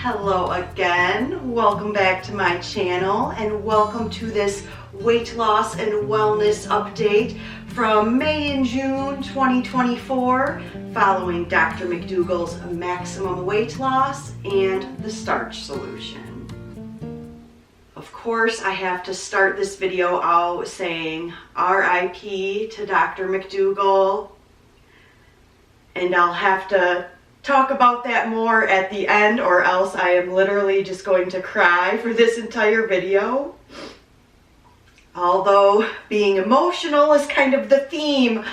Hello again, welcome back to my channel and welcome to this weight loss and wellness update from May and June 2024 following Dr. McDougall's maximum weight loss and the starch solution. Of course, I have to start this video out saying RIP to Dr. McDougall, and I'll have to talk about that more at the end or else I am literally just going to cry for this entire video. Although being emotional is kind of the theme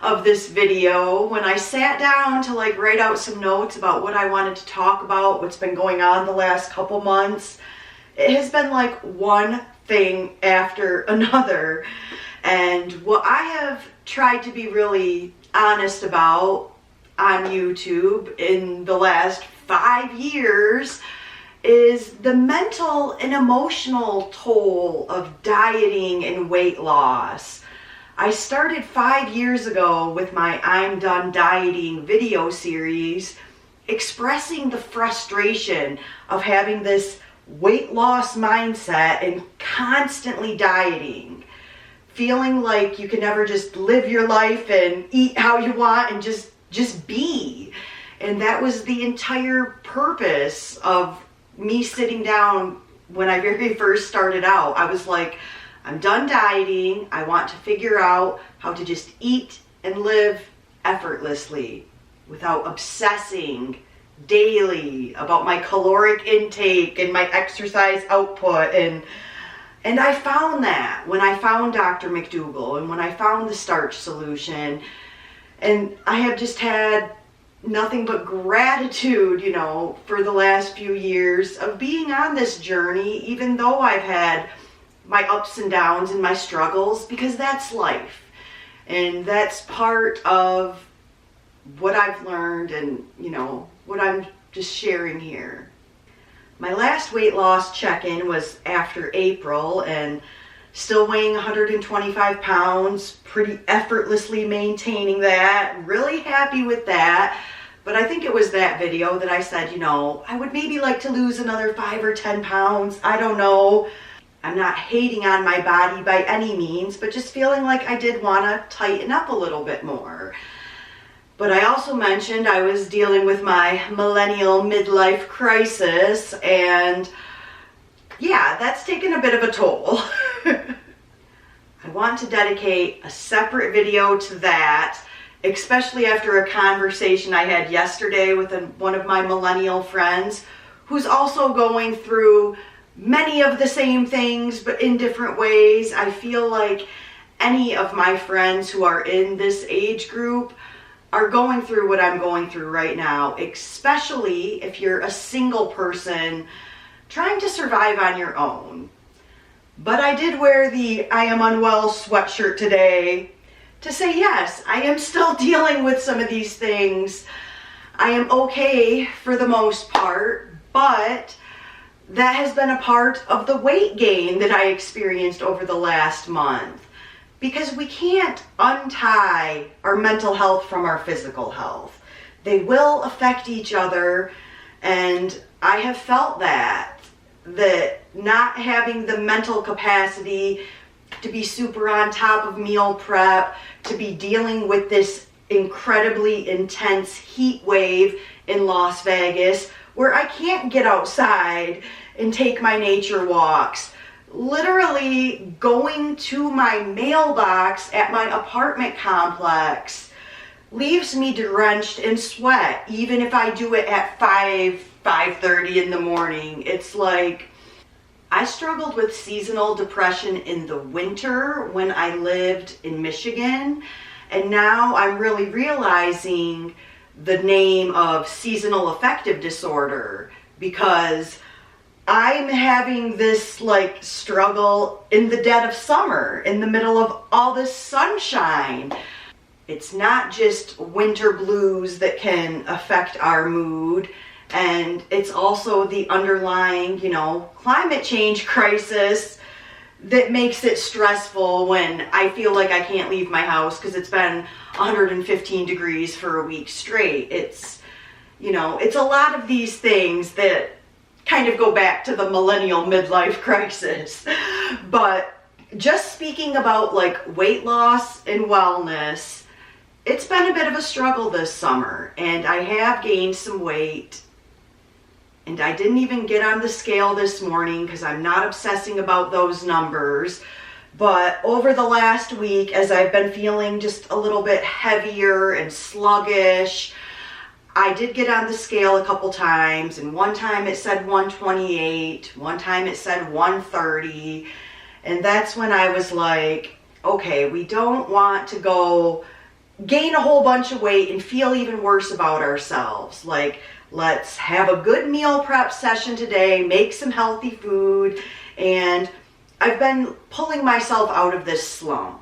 of this video, when I sat down to write out some notes about what I wanted to talk about, what's been going on the last couple months, it has been like one thing after another. And what I have tried to be really honest about on YouTube in the last 5 years is the mental and emotional toll of dieting and weight loss. I started 5 years ago with my I'm Done Dieting video series, expressing the frustration of having this weight loss mindset and constantly dieting, feeling like you can never just live your life and eat how you want and just be. And that was the entire purpose of me sitting down when I very first started out. I was like, I'm done dieting. I want to figure out how to just eat and live effortlessly without obsessing daily about my caloric intake and my exercise output. And I found that when I found Dr. McDougall and when I found the starch solution. And I have just had nothing but gratitude, for the last few years of being on this journey, even though I've had my ups and downs and my struggles, because that's life. And that's part of what I've learned and, what I'm just sharing here. My last weight loss check-in was after April and still weighing 125 pounds, pretty effortlessly maintaining that, really happy with that. But I think it was that video that I said, I would maybe like to lose another 5 or 10 pounds. I don't know. I'm not hating on my body by any means, but just feeling like I did want to tighten up a little bit more. But I also mentioned I was dealing with my millennial midlife crisis, and yeah, that's taken a bit of a toll. I want to dedicate a separate video to that, especially after a conversation I had yesterday with one of my millennial friends who's also going through many of the same things but in different ways. I feel like any of my friends who are in this age group are going through what I'm going through right now, especially if you're a single person trying to survive on your own. But I did wear the I am unwell sweatshirt today to say, yes, I am still dealing with some of these things. I am okay for the most part, but that has been a part of the weight gain that I experienced over the last month. Because we can't untie our mental health from our physical health. They will affect each other, and I have felt that not having the mental capacity to be super on top of meal prep, to be dealing with this incredibly intense heat wave in Las Vegas, where I can't get outside and take my nature walks. Literally going to my mailbox at my apartment complex leaves me drenched in sweat, even if I do it at 5:30 in the morning. It's like I struggled with seasonal depression in the winter when I lived in Michigan, and now I'm really realizing the name of seasonal affective disorder, because I'm having this struggle in the dead of summer, in the middle of all this sunshine. It's not just winter blues that can affect our mood, and it's also the underlying, climate change crisis that makes it stressful when I feel like I can't leave my house because it's been 115 degrees for a week straight. It's a lot of these things that kind of go back to the millennial midlife crisis. But just speaking about like weight loss and wellness, it's been a bit of a struggle this summer, and I have gained some weight. And I didn't even get on the scale this morning because I'm not obsessing about those numbers. But over the last week, as I've been feeling just a little bit heavier and sluggish, I did get on the scale a couple times, and one time it said 128, one time it said 130, and that's when I was like, okay, we don't want to go gain a whole bunch of weight and feel even worse about ourselves. Like, let's have a good meal prep session today, make some healthy food, and I've been pulling myself out of this slump.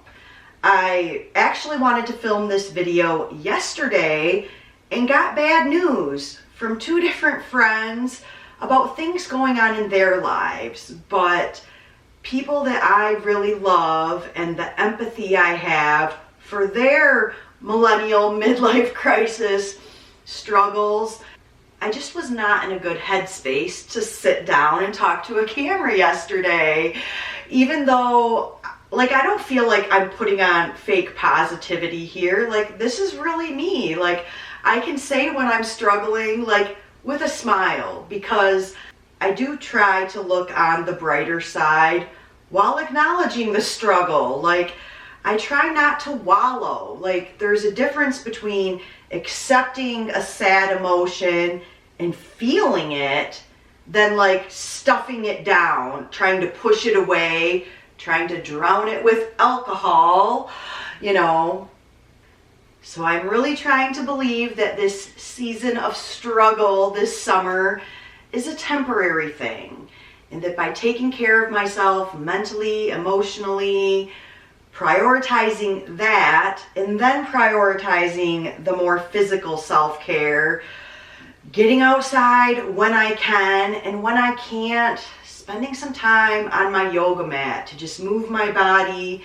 I actually wanted to film this video yesterday and got bad news from 2 different friends about things going on in their lives, but people that I really love and the empathy I have for their millennial midlife crisis struggles, I just was not in a good headspace to sit down and talk to a camera yesterday, even though, like, I don't feel like I'm putting on fake positivity here. Like, this is really me. Like, I can say when I'm struggling, like, with a smile, because I do try to look on the brighter side while acknowledging the struggle. Like, I try not to wallow. Like, there's a difference between accepting a sad emotion and feeling it than like stuffing it down, trying to push it away, trying to drown it with alcohol, you know. So I'm really trying to believe that this season of struggle this summer is a temporary thing, and that by taking care of myself mentally, emotionally, prioritizing that, and then prioritizing the more physical self-care, getting outside when I can, and when I can't, spending some time on my yoga mat to just move my body,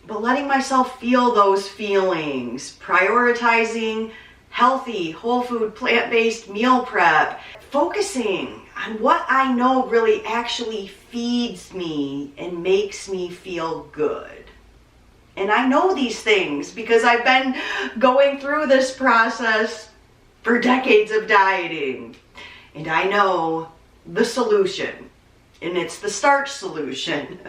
but letting myself feel those feelings, prioritizing healthy, whole food, plant-based meal prep, focusing on what I know really actually feeds me and makes me feel good. And I know these things because I've been going through this process for decades of dieting. And I know the solution, and it's the Starch solution.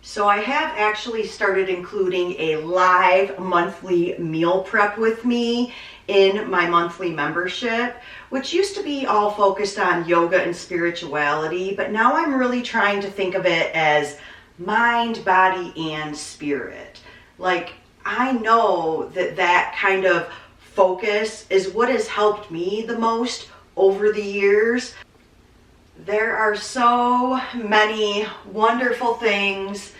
So I have actually started including a live monthly meal prep with me in my monthly membership, which used to be all focused on yoga and spirituality, but now I'm really trying to think of it as mind, body, and spirit. Like, I know that that kind of focus is what has helped me the most over the years. There are so many wonderful things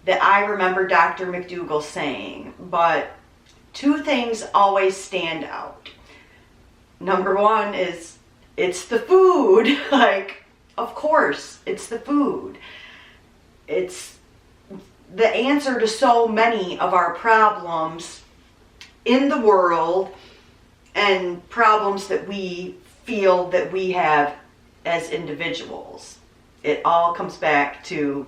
that I remember Dr. McDougall saying, but 2 things always stand out. Number 1 is it's the food. Like, of course, it's the food. It's the answer to so many of our problems in the world and problems that we feel that we have as individuals. It all comes back to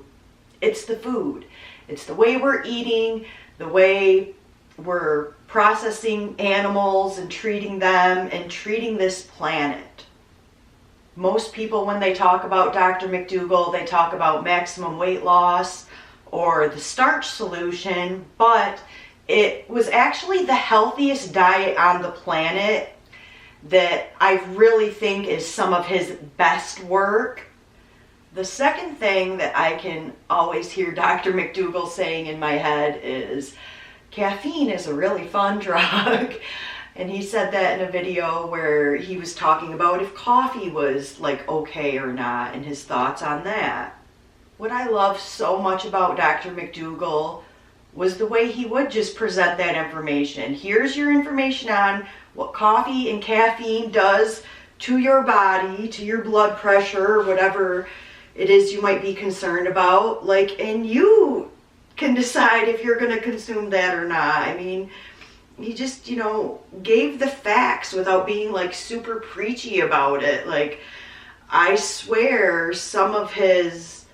it's the food. It's the way we're eating, the way we're processing animals and treating them and treating this planet. Most people, when they talk about Dr. McDougall, they talk about maximum weight loss or the Starch solution, but it was actually the healthiest diet on the planet that I really think is some of his best work. The second thing that I can always hear Dr. McDougall saying in my head is caffeine is a really fun drug. And he said that in a video where he was talking about if coffee was like okay or not and his thoughts on that. What I love so much about Dr. McDougall was the way he would just present that information. Here's your information on what coffee and caffeine does to your body, to your blood pressure, whatever it is you might be concerned about. Like, and you can decide if you're going to consume that or not. I mean, he just, you know, gave the facts without being like super preachy about it. Like, I swear some of his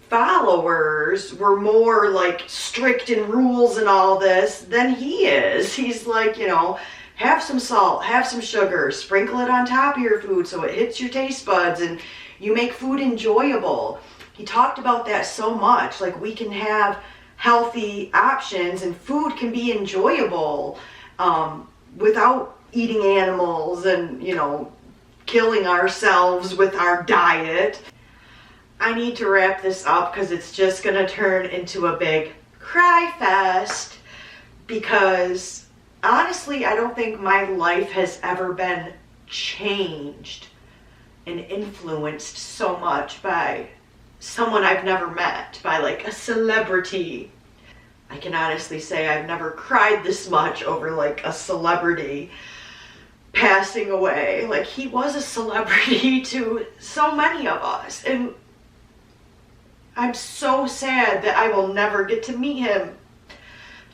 followers were more like strict in rules and all this than he is. He's like, you know, have some salt, have some sugar, sprinkle it on top of your food so it hits your taste buds and you make food enjoyable. He talked about that so much, like we can have healthy options and food can be enjoyable without eating animals and, you know, killing ourselves with our diet. I need to wrap this up because it's just going to turn into a big cry fest, because honestly, I don't think my life has ever been changed and influenced so much by someone I've never met, by like a celebrity. I can honestly say I've never cried this much over like a celebrity passing away. Like, he was a celebrity to so many of us, and I'm so sad that I will never get to meet him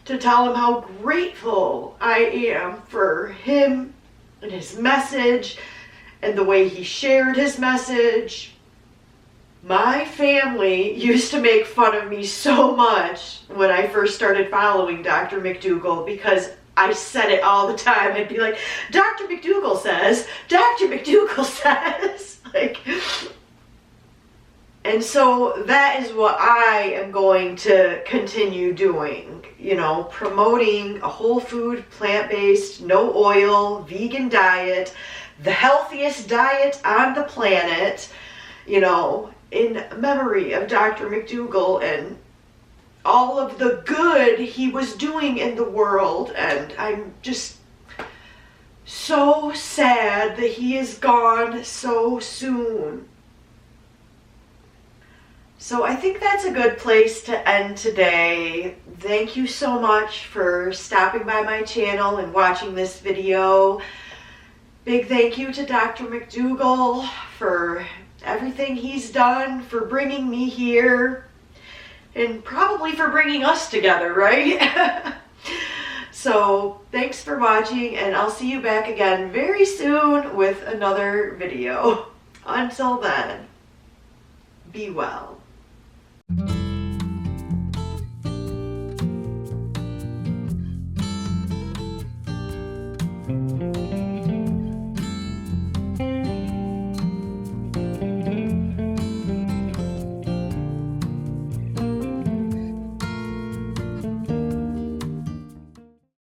to tell him how grateful I am for him and his message and the way he shared his message. My family used to make fun of me so much when I first started following Dr. McDougall, because I said it all the time. I'd be like, Dr. McDougall says, Dr. McDougall says. Like, and so that is what I am going to continue doing, you know, promoting a whole food, plant-based, no oil, vegan diet, the healthiest diet on the planet, you know, in memory of Dr. McDougall and all of the good he was doing in the world. And I'm just so sad that he is gone so soon. So I think that's a good place to end today. Thank you so much for stopping by my channel and watching this video. Big thank you to Dr. McDougall for everything he's done, for bringing me here, and probably for bringing us together, right? So thanks for watching, and I'll see you back again very soon with another video. Until then, be well.